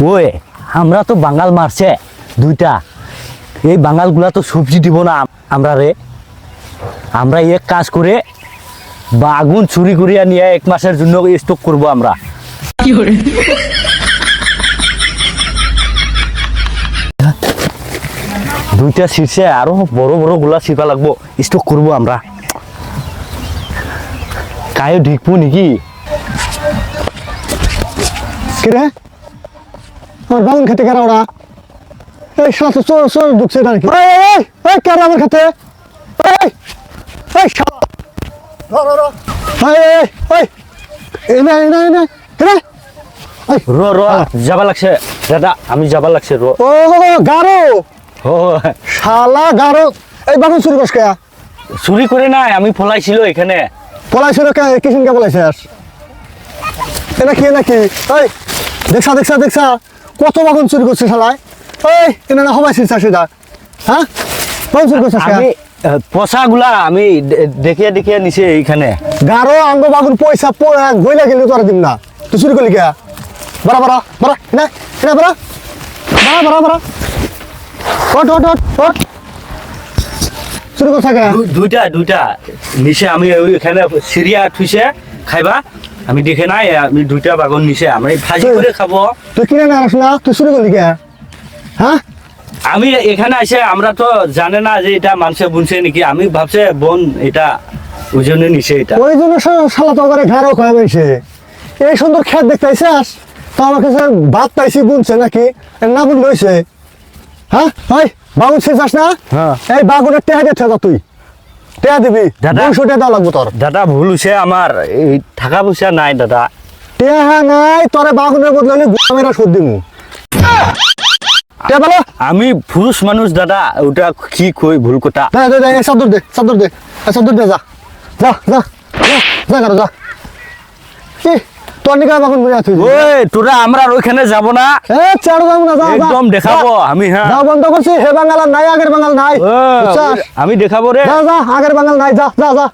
ওই আমরা তো বাঙাল মারছে দুইটা, এই বাঙালগুলা তো সবজি দিব না আমরা রে। আমরা এক কাজ করে বাগুন চুরি করিয়া নিয়ে 1 মাসের জন্য স্টক করব আমরা। দুইটা শীর্ষে আরো বড় বড় গুলা ছিপা লাগবো, স্টক করব আমরা। কায়ো ঢিকবো নাকি? কিরে আমার বাগান খেতে কারা ওরা? এই সাথে চোর চোর ঢুকছে এটা নাকি? এই কারা আমার খেতে? এই এই শালা যাবা লাগছে দাদা, আমি যাবা লাগছে র। ও গারো ও শালা গারো, এই বাগান চুরি করছ কে? চুরি করে নাই, আমি ফলাইছিল এখানে। পলাইছিল কে? কিসিন কে পলাইছে? এটা কি নাকি? এই দেখছা দেখছা দেখছা কত বাগান চুরি করছে শালায়। এই এটা না হবাই ছিড়ছা সেটা, হ্যাঁ বাগান চুরি করছিস কে? আমি পচাগুলা আমি দেখিয়ে দেখিয়ে নিছে এইখানে। গারো আঙ্গ বাগুন পয়সা গইলা গেলে তোরা দিম না, তুই চুরি করলি কে? বাড়া বাড়া বাড়া না এটা বাড়া বাড়া বাড়া বাড়া ওট ওট ওট ওট চুরি করছ কে? দুইটা দুইটা নিচে আমি ওইখানে সিরিয়া থুইছে খাইবা, আমি দেখে নাই। আমি দুইটা বাগন নিচে আমি ভাজি করে খাবো। তুই কিনে না আসলা, তুই চুরি করলি কে? হ্যাঁ আমি এখানে আসে আমরা তো জানে না যে এটা মানুষে বুনছে নাকি, আমি ভাবছে বোন এটা ওই জন্য নিছে এটা। ওই জন্য শালা তো করে ঘাড়ও খাওয়া হয়েছে। এই সুন্দর খেত দেখতে আইসাস তো আমার কাছে ভাত পাইছি বুনছে নাকি না বুন লইছে? হ্যাঁ ভাই বাগুন শেষ না? হ্যাঁ। এই বাগুনের টেহা দিয়ে থাকা, তুই টেহা দিবি, দাদা। 200 টাকা দেওয়া লাগবো তোর। দাদা ভুল হয়েছে আমার, এই টাকা পয়সা নাই দাদা। টেহা নাই তোরে বাগুনের বদলে মেরা সুদ দিমু। টেহা বলো। আমি পুরুষ মানুষ দাদা, ওটা কি কই ভুল কথা। দে দে দে চাদর দে চাদর দে চাদর দে, যা যা যা যা যা যা কি তোর নিকা বাগুন মরে আছিস? ওই তোরা আমরা ওইখানে যাব না, এ চাড় যাবো না, যা যা। একদম দেখাবো যা। আমি। হ্যাঁ যা বন্ধ করছি, হে বাঙাল আর নাই, আগের বাঙাল নাই। বুঝছাস? আমি দেখাবো রে। যা যা আগের বাঙাল নাই, যা যা যা।